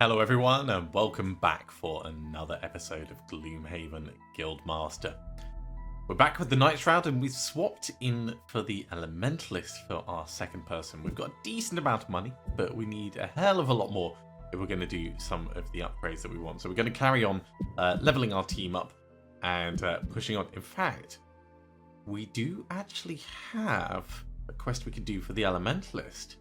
Hello everyone and welcome back for another episode of Gloomhaven Guildmaster. We're back with the Nightshroud and we've swapped in for the Elementalist for our second person. We've got a decent amount of money, but we need a hell of a lot more if we're going to do some of the upgrades that we want. So we're going to carry on leveling our team up and pushing on. In fact, we do actually have a quest we can do for the Elementalist.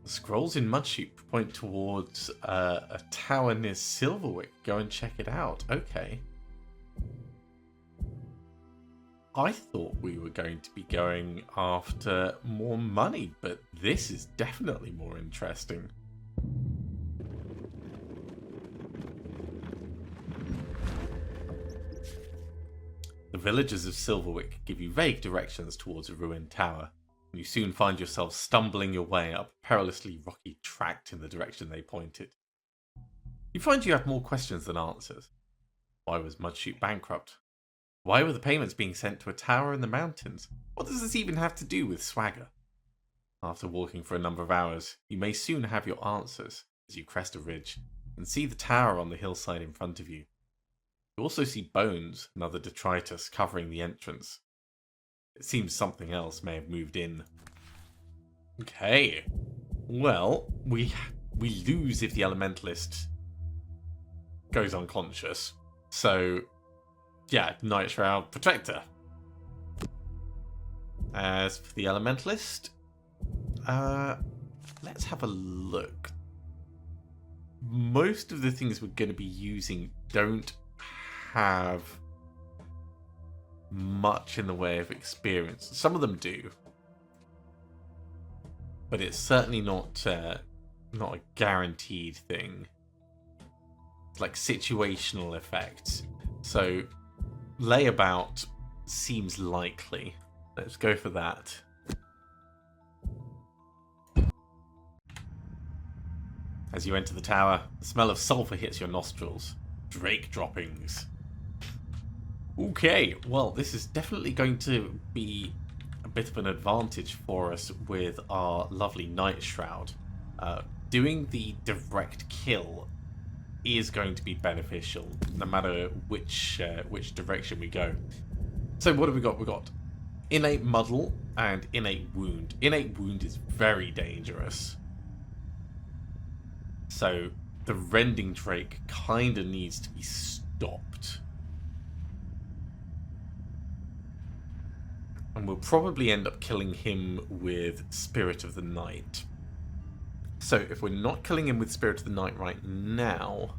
The scrolls in Mudsheep point towards a tower near Silverwick. Go and check it out. Okay. I thought we were going to be going after more money, but this is definitely more interesting. The villagers of Silverwick give you vague directions towards a ruined tower. You soon find yourself stumbling your way up a perilously rocky tract in the direction they pointed. You find you have more questions than answers. Why was Mudsheep bankrupt? Why were the payments being sent to a tower in the mountains? What does this even have to do with swagger? After walking for a number of hours, you may soon have your answers as you crest a ridge and see the tower on the hillside in front of you. You also see bones and other detritus covering the entrance. It seems something else may have moved in. Okay. Well, we lose if the Elementalist goes unconscious. So, yeah, Nightshroud, Protector. As for the Elementalist, let's have a look. Most of the things we're going to be using don't have much in the way of experience. Some of them do, but it's certainly not a guaranteed thing. It's like situational effects. So layabout seems likely. Let's go for that. As you enter the tower, the smell of sulfur hits your nostrils. Drake droppings. Okay, well, this is definitely going to be a bit of an advantage for us with our lovely Nightshroud. Doing the direct kill is going to be beneficial, no matter which direction we go. So what have we got? We've got Innate Muddle and Innate Wound. Innate Wound is very dangerous. So the Rending Drake kind of needs to be stopped. And we'll probably end up killing him with Spirit of the Night. So if we're not killing him with Spirit of the Night right now,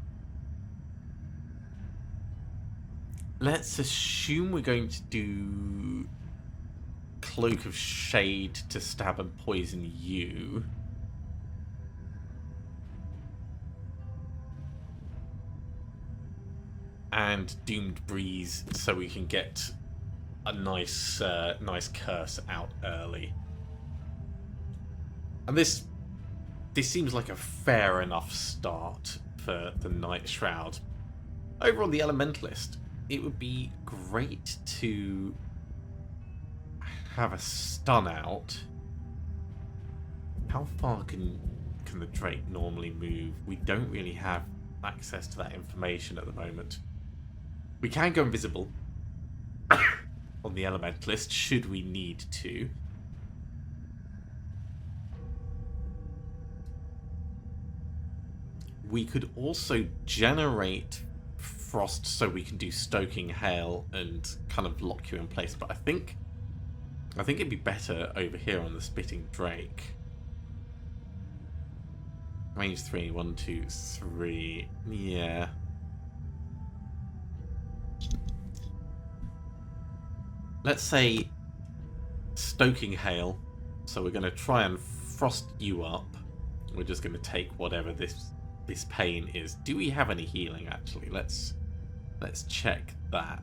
let's assume we're going to do Cloak of Shade to stab and poison you. And Doomed Breeze so we can get a nice curse out early. And this seems like a fair enough start for the Nightshroud. Over on the Elementalist, it would be great to have a stun out. How far can the Drake normally move? We don't really have access to that information at the moment. We can go invisible on the Elementalist, should we need to. We could also generate frost so we can do stoking hail and kind of lock you in place, but I think it'd be better over here on the Spitting Drake. Range 3, 1, 2, 3. Yeah. Let's say stoking hail. So we're going to try and frost you up. We're just going to take whatever this pain is. Do we have any healing actually? Let's check that.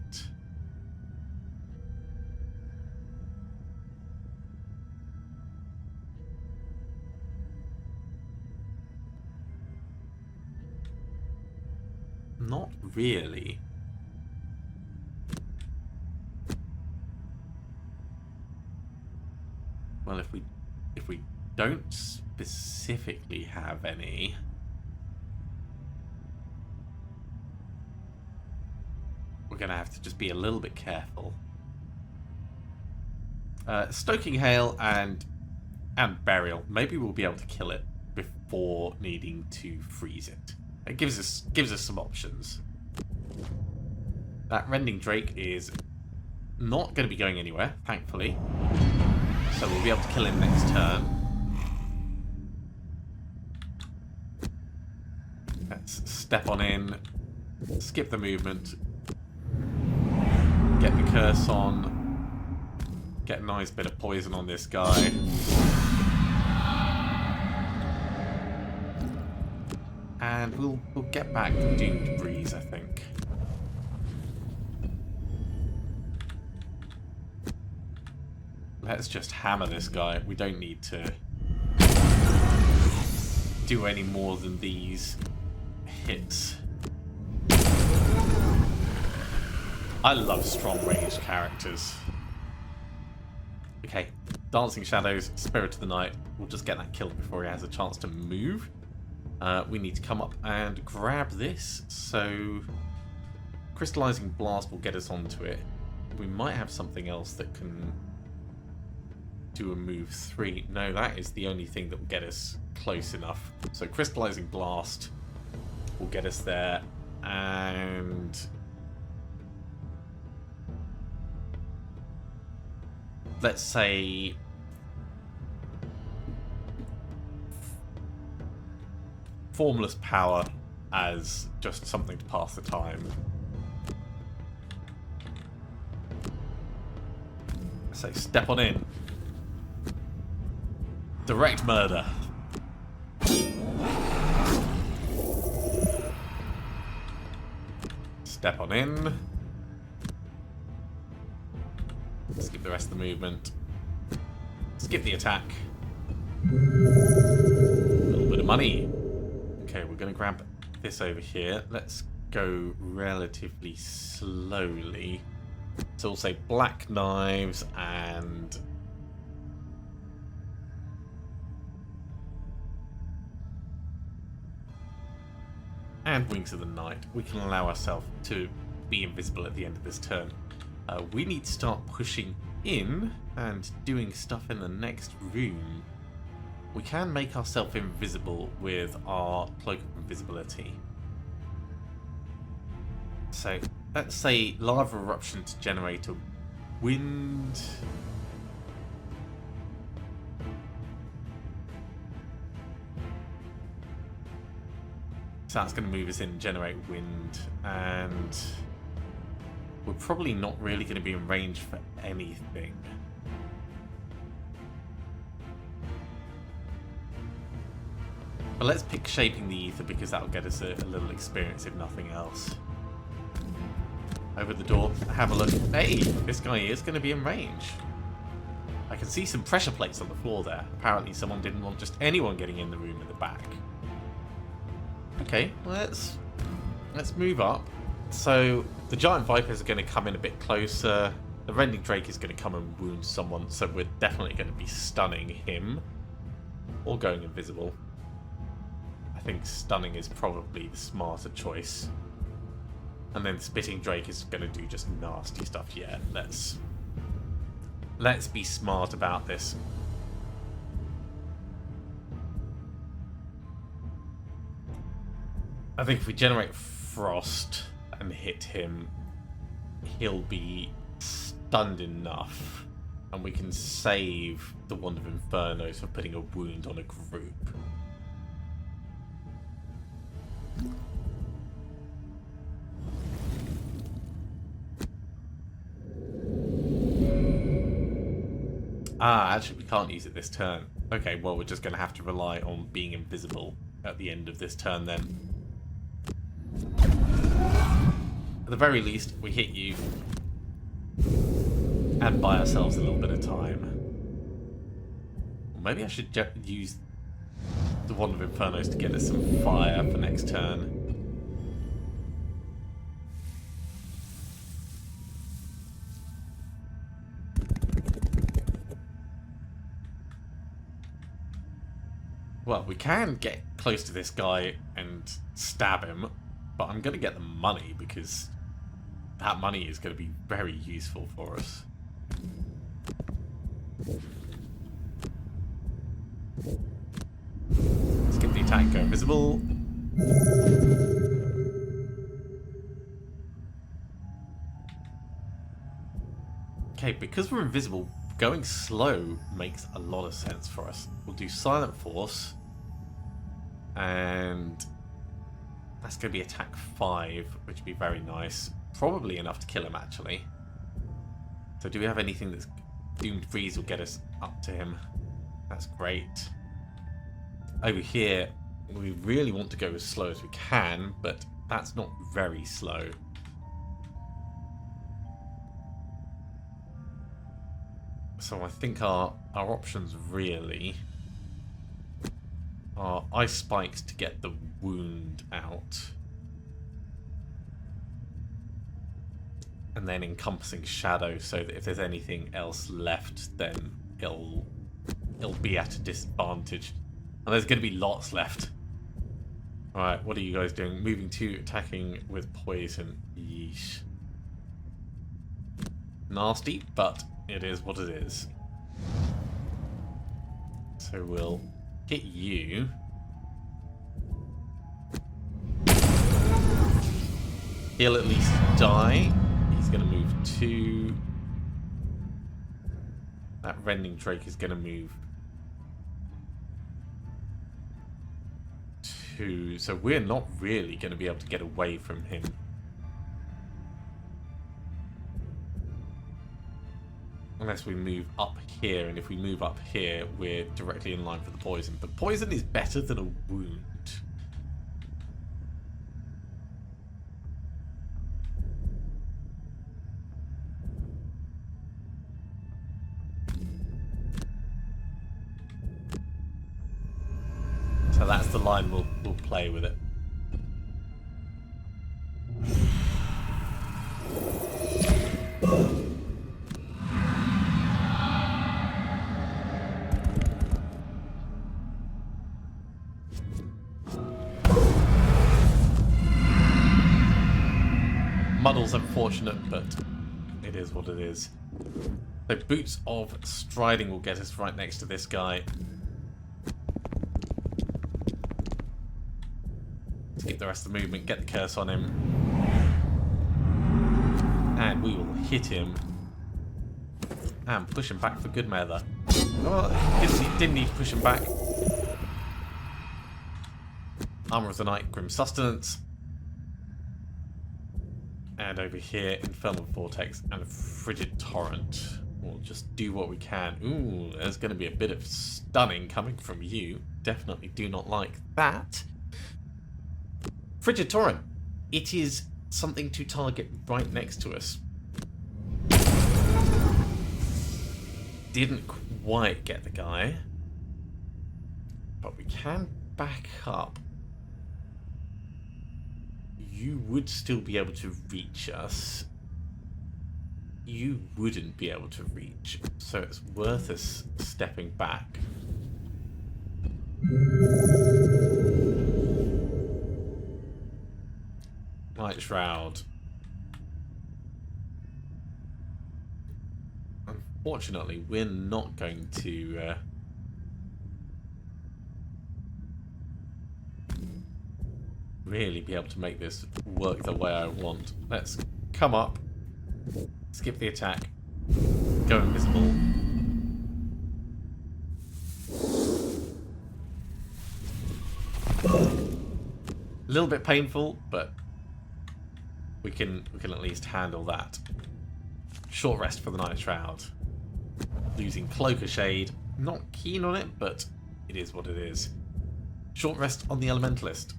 Not really. Well, if we don't specifically have any. We're going to have to just be a little bit careful. Stoking Hail and Burial. Maybe we'll be able to kill it before needing to freeze it. It gives us some options. That Rending Drake is not going to be going anywhere, thankfully. So we'll be able to kill him next turn. Let's step on in, skip the movement, get the curse on, get a nice bit of poison on this guy. And we'll get back to Doomed Breeze, I think. Let's just hammer this guy. We don't need to do any more than these hits. I love strong ranged characters. Okay, Dancing Shadows, Spirit of the Night. We'll just get that killed before he has a chance to move. We need to come up and grab this. So Crystallizing Blast will get us onto it. We might have something else that can do a move 3. No, that is the only thing that will get us close enough. So Crystallizing Blast will get us there, and let's say Formless Power as just something to pass the time. So step on in. Direct murder. Step on in. Skip the rest of the movement. Skip the attack. A little bit of money. Okay, we're going to grab this over here. Let's go relatively slowly. So we'll say Black Knives and Wings of the Night. We can allow ourselves to be invisible at the end of this turn. We need to start pushing in and doing stuff in the next room. We can make ourselves invisible with our Cloak of Invisibility. So let's say Lava Eruption to generate a wind. So that's going to move us in and generate wind, and we're probably not really going to be in range for anything. But let's pick Shaping the Ether because that'll get us a little experience if nothing else. Over the door, have a look. Hey, this guy is going to be in range. I can see some pressure plates on the floor there. Apparently someone didn't want just anyone getting in the room at the back. Okay, let's move up. So the Giant Vipers are going to come in a bit closer. The Rending Drake is going to come and wound someone, so we're definitely going to be stunning him. Or going invisible. I think stunning is probably the smarter choice. And then Spitting Drake is going to do just nasty stuff. Yeah, let's be smart about this. I think if we generate Frost and hit him, he'll be stunned enough, and we can save the Wand of Infernos for putting a wound on a group. Actually we can't use it this turn. Okay, well we're just going to have to rely on being invisible at the end of this turn then. At the very least, we hit you and buy ourselves a little bit of time. Maybe I should use the Wand of Infernos to get us some fire for next turn. Well, we can get close to this guy and stab him, but I'm going to get the money because that money is going to be very useful for us. Let's get the attack, go invisible. Okay, because we're invisible, going slow makes a lot of sense for us. We'll do Silent Force. And that's going to be attack 5, which would be very nice. Probably enough to kill him, actually. So do we have anything that's... Doomed Freeze will get us up to him. That's great. Over here, we really want to go as slow as we can, but that's not very slow. So I think our options really are Ice Spikes to get the wound out. And then Encompassing Shadow so that if there's anything else left, then it'll be at a disadvantage. And there's going to be lots left. Alright, what are you guys doing? Moving to attacking with poison. Yeesh. Nasty, but it is what it is. So we'll hit you. He'll at least die. He's going to move 2. That Rending Drake is going to move 2. So we're not really going to be able to get away from him. Unless we move up here, and if we move up here, we're directly in line for the poison. But poison is better than a wound. So that's the line we'll play with it. Muddle's unfortunate, but it is what it is. So Boots of Striding will get us right next to this guy. Skip the rest of the movement, get the curse on him. And we will hit him. And push him back for good measure. Oh, didn't need to push him back. Armor of the Night, Grim Sustenance. And over here, Infernal Vortex and Frigid Torrent. We'll just do what we can. Ooh, there's going to be a bit of stunning coming from you. Definitely do not like that. Frigid Torrent. It is something to target right next to us. Didn't quite get the guy. But we can back up. You would still be able to reach us. You wouldn't be able to reach. So it's worth us stepping back. Nightshroud. Unfortunately, we're not going to... really be able to make this work the way I want. Let's come up, skip the attack, go invisible. A little bit painful, but we can at least handle that. Short rest for the Nightshroud. Losing Cloak of Shade. Not keen on it, but it is what it is. Short rest on the Elementalist.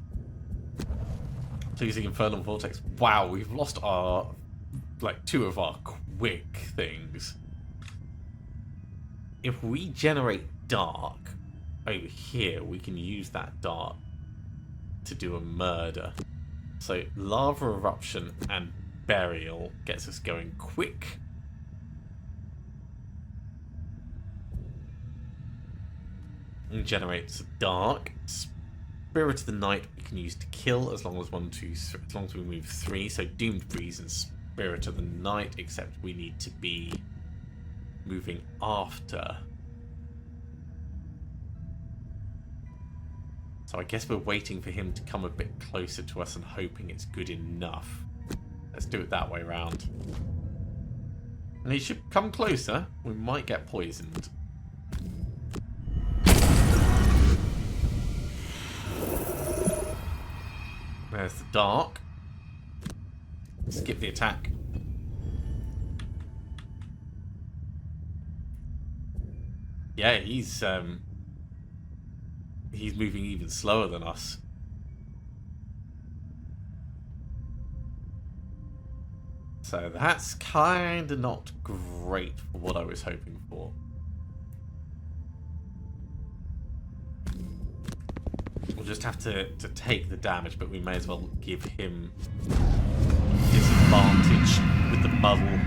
Losing Infernal Vortex. Wow, we've lost our, like, 2 of our quick things. If we generate Dark over here, we can use that Dark to do a murder. So Lava Eruption and Burial gets us going quick. and generates a dark. Spirit of the Night we can use to kill as long as we move 3. So Doomed Breeze and Spirit of the Night, except we need to be moving after. So I guess we're waiting for him to come a bit closer to us and hoping it's good enough. Let's do it that way round. And he should come closer. We might get poisoned. There's the dark. Skip the attack. Yeah, he's moving even slower than us. So that's kind of not great for what I was hoping for. We'll just have to take the damage, but we may as well give him disadvantage with the muddle.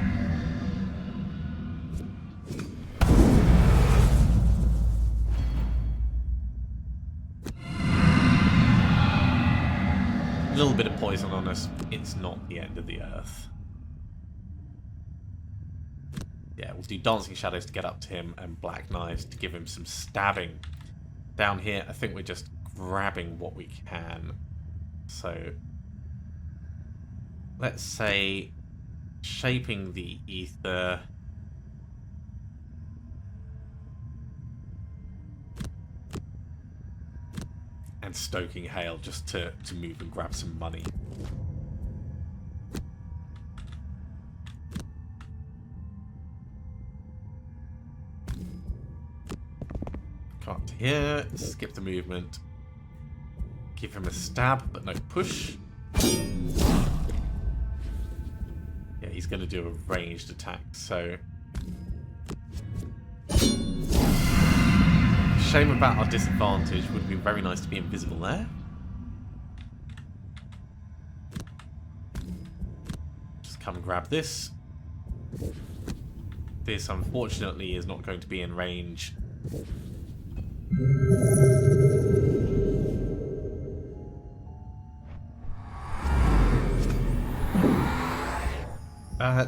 A little bit of poison on us. It's not the end of the earth. Yeah, we'll do Dancing Shadows to get up to him and Black Knives to give him some stabbing. Down here, I think we're just grabbing what we can. So, let's say shaping the ether. And stoking hail just to move and grab some money. Cut here, skip the movement. Give him a stab, but no push. Yeah, he's going to do a ranged attack, so... Shame about our disadvantage. Would have been very nice to be invisible there. Just come and grab this. This, unfortunately, is not going to be in range.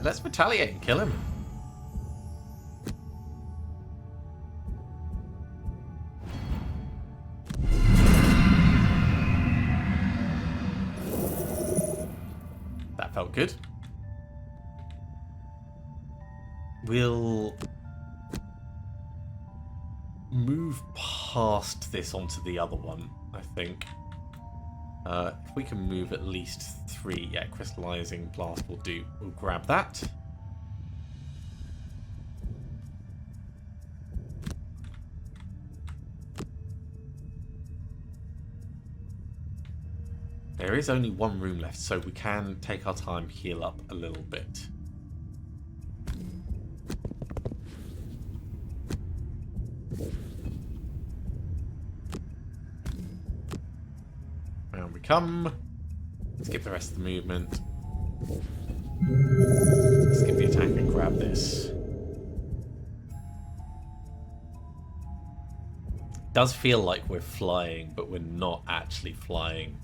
Let's retaliate and kill him. That felt good. We'll move past this onto the other one, I think. If we can move at least 3, yeah, crystallizing blast will do. We'll grab that. There is only one room left, so we can take our time, heal up a little bit. Round we come. Skip the rest of the movement. Skip the attack and grab this. Does feel like we're flying, but we're not actually flying.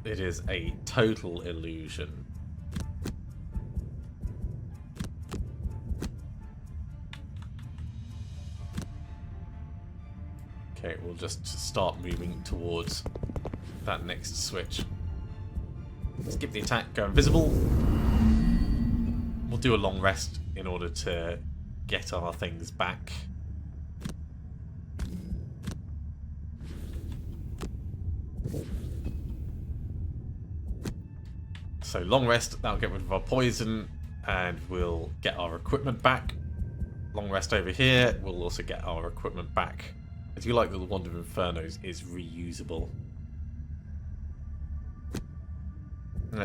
It is a total illusion. Okay, we'll just start moving towards that next switch. Skip the attack, go invisible. We'll do a long rest in order to get our things back. So long rest, that'll get rid of our poison, and we'll get our equipment back. Long rest over here, we'll also get our equipment back. I do like that the Wand of Infernos is reusable.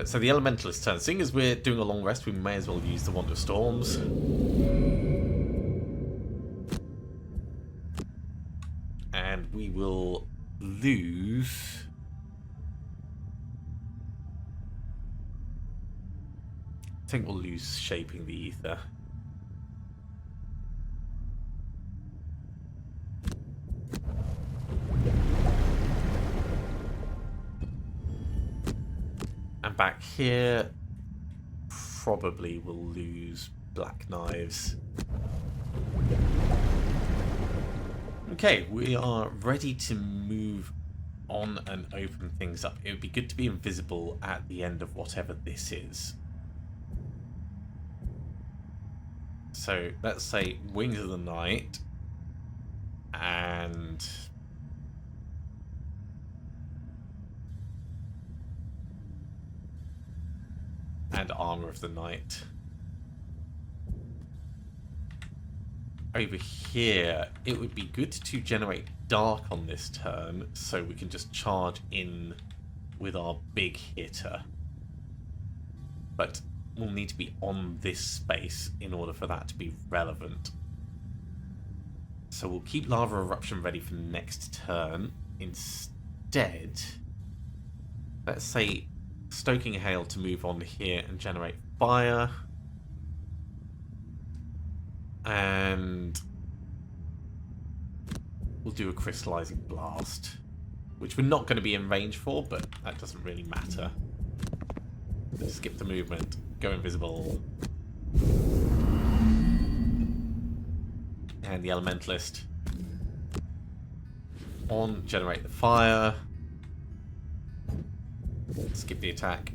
So the Elementalist turn. Seeing as we're doing a long rest, we may as well use the Wand of Storms. And we will lose... I think we'll lose Shaping the Ether. And back here, probably will lose black knives. Okay, we are ready to move on and open things up. It would be good to be invisible at the end of whatever this is. So let's say Wings of the Night and Armor of the Night. Over here, it would be good to generate dark on this turn so we can just charge in with our big hitter. But we'll need to be on this space in order for that to be relevant. So we'll keep Lava Eruption ready for next turn. Instead, let's say Stoking Hail to move on here and generate fire. And we'll do a Crystallizing Blast, which we're not going to be in range for, but that doesn't really matter. Let's skip the movement. Go invisible. And the Elementalist. On, generate the fire. Skip the attack.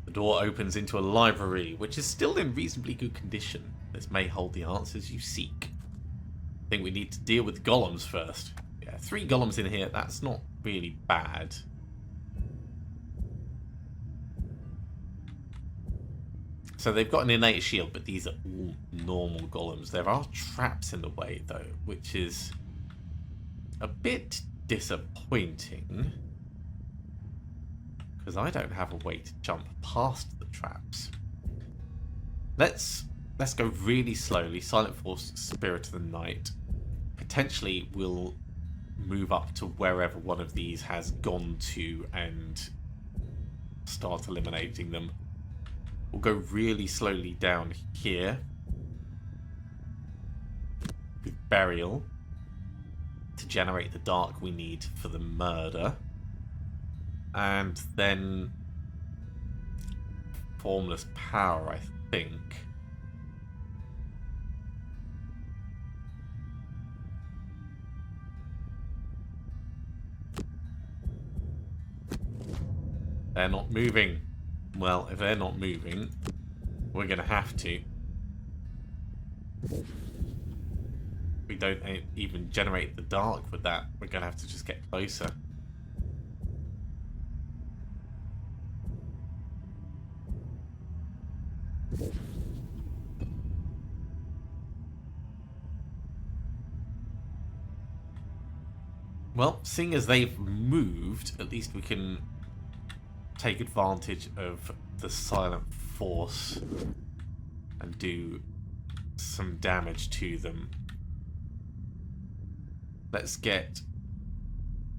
The door opens into a library, which is still in reasonably good condition. This may hold the answers you seek. I think we need to deal with golems first. Yeah, 3 golems in here, that's not really bad. So they've got an innate shield, but these are all normal golems. There are traps in the way, though, which is a bit disappointing. Because I don't have a way to jump past the traps. Let's go really slowly. Silent Force, Spirit of the Night. Potentially we'll move up to wherever one of these has gone to and start eliminating them. We'll go really slowly down here with Burial to generate the dark we need for the murder. And then Formless Power, I think. They're not moving. Well, if they're not moving, we're going to have to. We don't even generate the dark with that. We're going to have to just get closer. Well, seeing as they've moved, at least we can take advantage of the Silent Force and do some damage to them. Let's get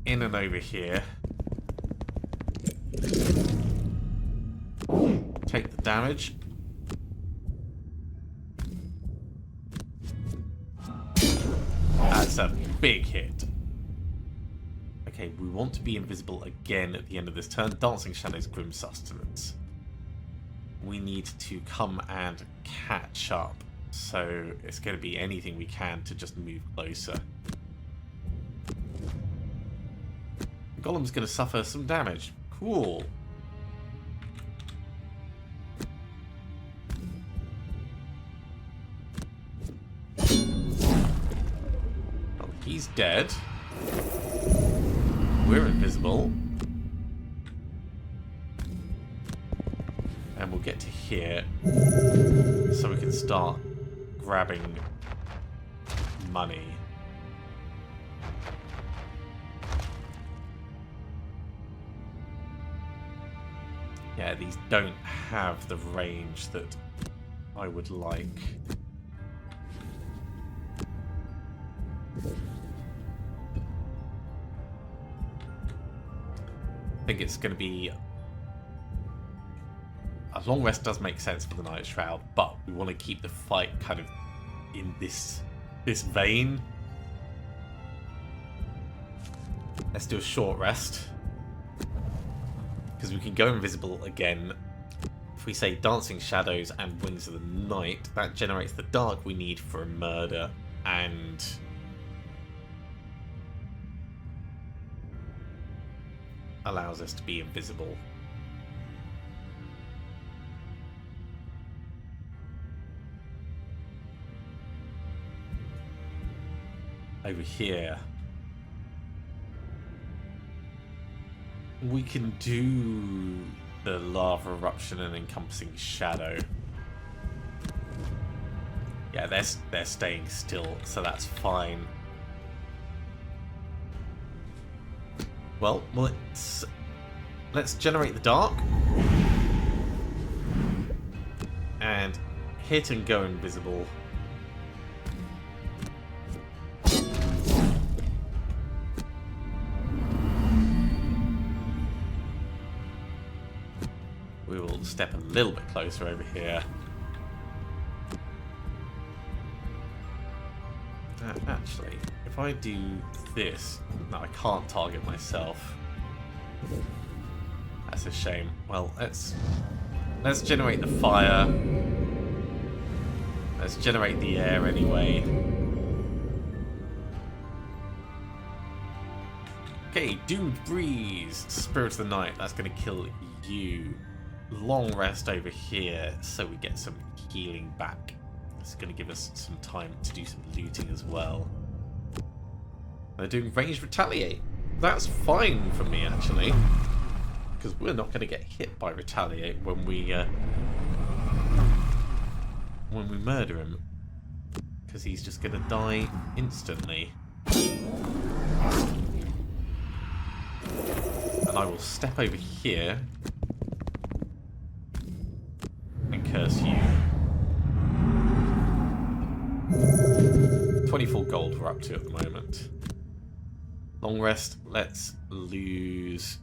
in and over here. Take the damage. That's a big hit. Okay, we want to be invisible again at the end of this turn. Dancing Shadows, Grim Sustenance. We need to come and catch up. So it's going to be anything we can to just move closer. Golem's going to suffer some damage. Cool. Well, he's dead. We're invisible. And we'll get to here so we can start grabbing money. Yeah, these don't have the range that I would like. I think it's going to be... A long rest does make sense for the Nightshroud, but we want to keep the fight kind of in this vein. Let's do a short rest. Because we can go invisible again. If we say Dancing Shadows and Wings of the Night, that generates the dark we need for a murder and allows us to be invisible. Over here, we can do the lava eruption and encompassing shadow. Yeah, they're staying still, so that's fine. Well, let's generate the dark and hit and go invisible. We will step a little bit closer over here. Actually, if I do this, no, I can't target myself. That's a shame. Well, let's generate the fire. Let's generate the air anyway. Okay, Doomed Breeze, Spirit of the Night. That's going to kill you. Long rest over here, so we get some healing back. It's going to give us some time to do some looting as well. They're doing ranged retaliate. That's fine for me, actually, because we're not going to get hit by retaliate when we murder him, because he's just going to die instantly. And I will step over here and curse you. 24 gold we're up to at the moment. Long rest, let's lose.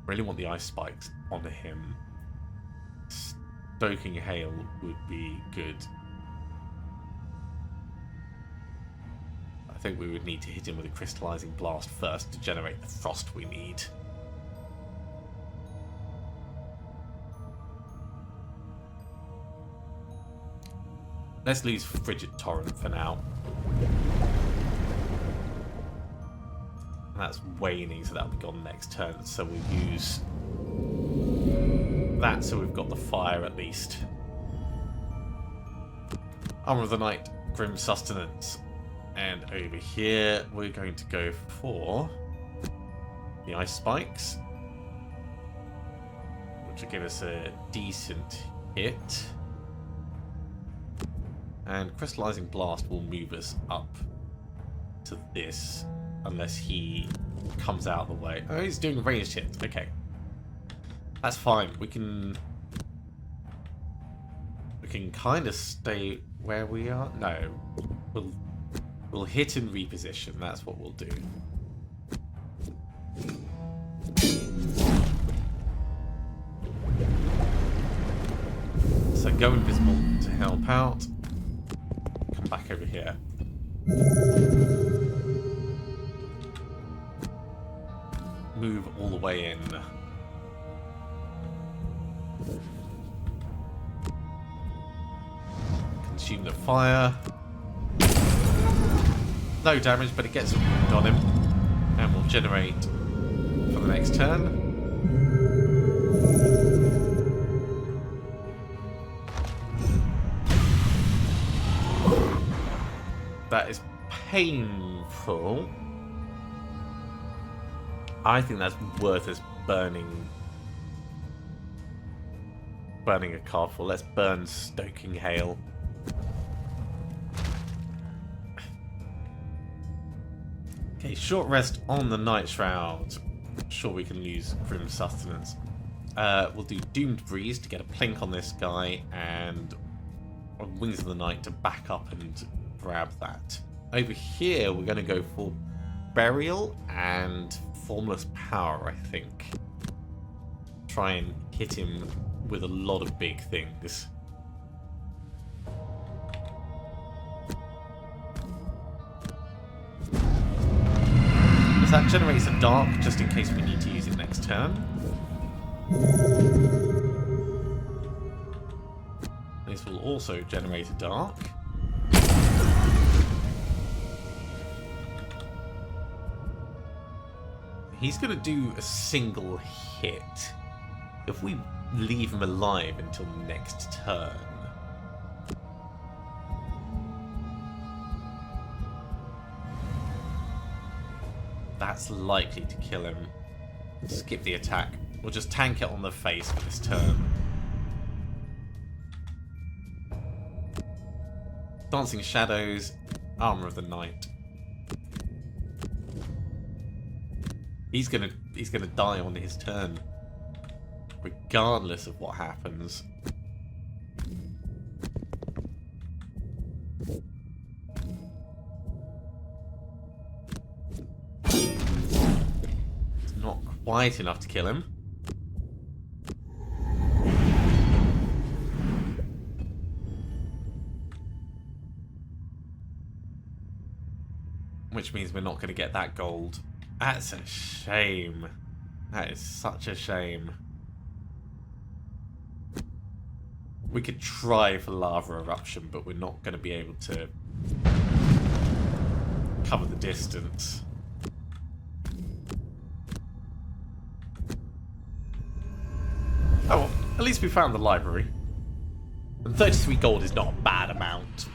Really want the ice spikes onto him. Stoking hail would be good. I think we would need to hit him with a crystallizing blast first to generate the frost we need. Let's lose Frigid Torrent for now. And that's waning, so that'll be gone next turn. So we'll use that so we've got the fire at least. Armor of the Night, Grim Sustenance. And over here, we're going to go for the Ice Spikes, which will give us a decent hit. And Crystallizing Blast will move us up to this, unless he comes out of the way. Oh, he's doing ranged hits. Okay. That's fine. We can kind of stay where we are. No. We'll hit and reposition. That's what we'll do. So go invisible to help out. Come back over here. Move all the way in. Consume the fire. No damage, but it gets a wound on him. And we'll generate for the next turn. That is painful. I think that's worth us burning a card for. Let's burn Stoking Hail. Okay, short rest on the Nightshroud. Sure, we can use Grim Sustenance. We'll do Doomed Breeze to get a plink on this guy, and Wings of the Night to back up and grab that. Over here, we're going to go for Burial and Formless Power, I think. Try and hit him with a lot of big things. that generates a dark just in case we need to use it next turn. This will also generate a dark. He's going to do a single hit. If we leave him alive until next turn, that's likely to kill him. Skip the attack. We'll just tank it on the face for this turn. Dancing Shadows, Armor of the Knight. He's gonna die on his turn, regardless of what happens. It's not quite enough to kill him. Which means we're not going to get that gold. That's a shame. That is such a shame. We could try for Lava Eruption, but we're not going to be able to cover the distance. Oh well, at least we found the library. And 33 gold is not a bad amount.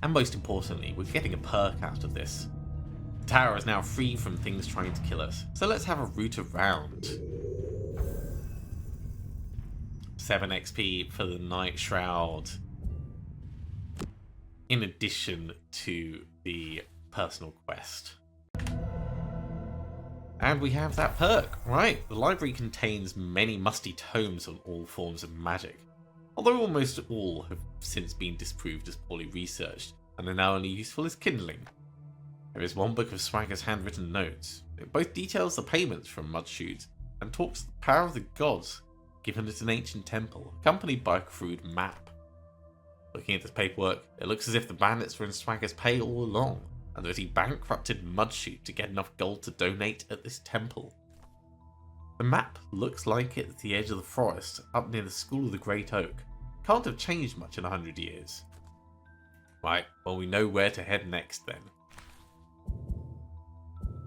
And most importantly, we're getting a perk out of this. The tower is now free from things trying to kill us, so let's have a route around. 7 XP for the Nightshroud, in addition to the personal quest. And we have that perk, right? The library contains many musty tomes on all forms of magic, although almost all have since been disproved as poorly researched, and are now only useful as kindling. There is one book of Swagger's handwritten notes. It both details the payments from Mudshroud and talks of the power of the gods given at an ancient temple, accompanied by a crude map. Looking at this paperwork, it looks as if the bandits were in Swagger's pay all along, and that he bankrupted Mudshroud to get enough gold to donate at this temple. The map looks like it at the edge of the forest, up near the School of the Great Oak. Can't have changed much in 100 years. Right, well we know where to head next then.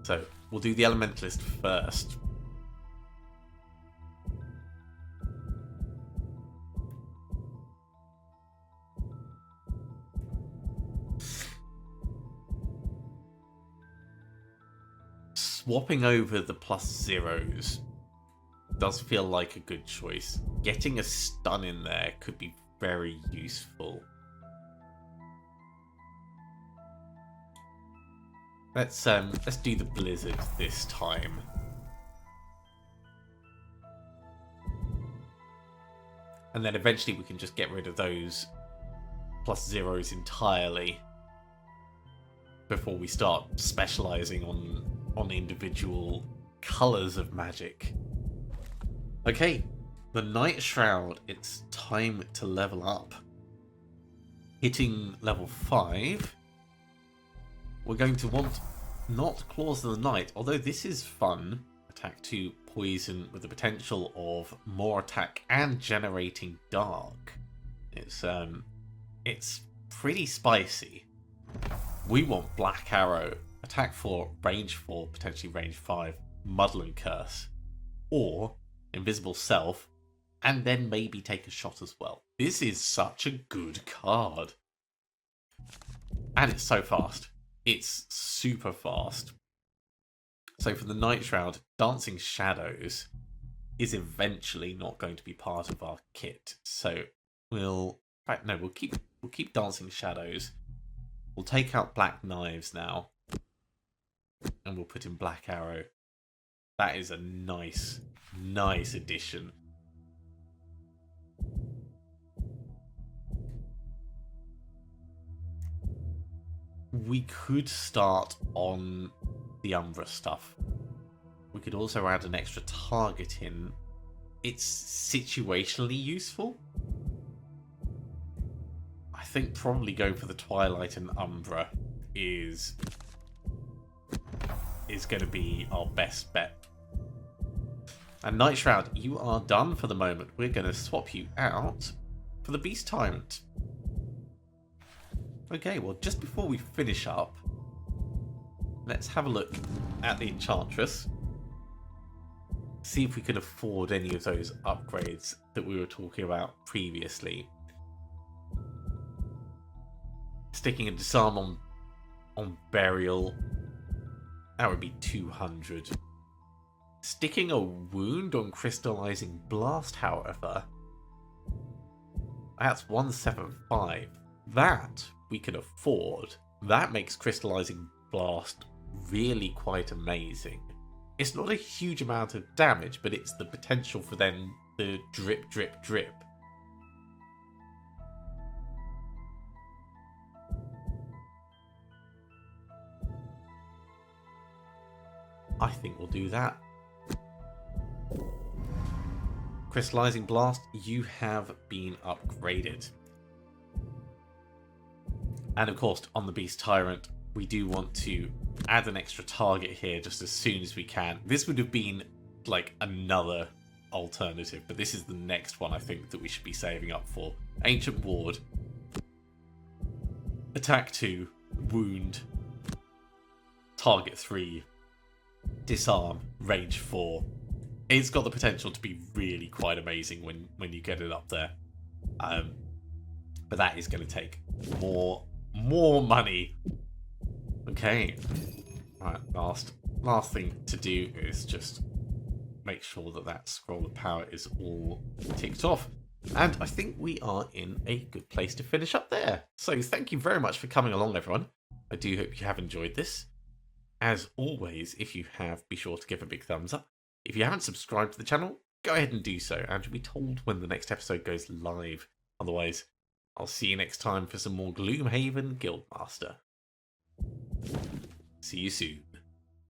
So, we'll do the Elementalist first. Swapping over the +0s does feel like a good choice. Getting a stun in there could be very useful. Let's do the blizzard this time. And then eventually we can just get rid of those +0s entirely before we start specializing on individual colors of magic. Okay, the Nightshroud, it's time to level up. Hitting level 5, we're going to want not Claws of the Night, although this is fun. Attack 2 poison with the potential of more attack and generating dark. It's pretty spicy. We want Black Arrow, attack 4, range 4, potentially range 5, Muddle and Curse, or Invisible Self, and then maybe take a shot as well. This is such a good card. And it's so fast. It's super fast. So for the Nightshroud, Dancing Shadows is eventually not going to be part of our kit. So we'll keep Dancing Shadows. We'll take out Black Knives now, and we'll put in Black Arrow. That is a nice addition. We could start on the Umbra stuff. We could also add an extra target in. It's situationally useful. think probably going for the Twilight and Umbra is going to be our best bet. And Nightshroud, you are done for the moment. We're going to swap you out for the Beast Tyrant. Okay, well, just before we finish up, let's have a look at the Enchantress. See if we can afford any of those upgrades that we were talking about previously. Sticking a disarm on Burial, that would be 200. Sticking a wound on Crystallizing Blast, however, that's 175. That we can afford. That makes Crystallizing Blast really quite amazing. It's not a huge amount of damage, but it's the potential for them to drip, drip, drip. I think we'll do that. Crystallizing Blast, you have been upgraded. And of course, on the Beast Tyrant, we do want to add an extra target here just as soon as we can. This would have been like another alternative, but this is the next one I think that we should be saving up for. Ancient Ward. Attack 2. Wound. Target 3. Disarm. Range 4. It's got the potential to be really quite amazing when you get it up there. But that is going to take more money. Okay. Right, last thing to do is just make sure that scroll of power is all ticked off. And I think we are in a good place to finish up there. So thank you very much for coming along, everyone. I do hope you have enjoyed this. As always, if you have, be sure to give a big thumbs up. If you haven't subscribed to the channel, go ahead and do so, and you'll be told when the next episode goes live. Otherwise, I'll see you next time for some more Gloomhaven Guildmaster. See you soon.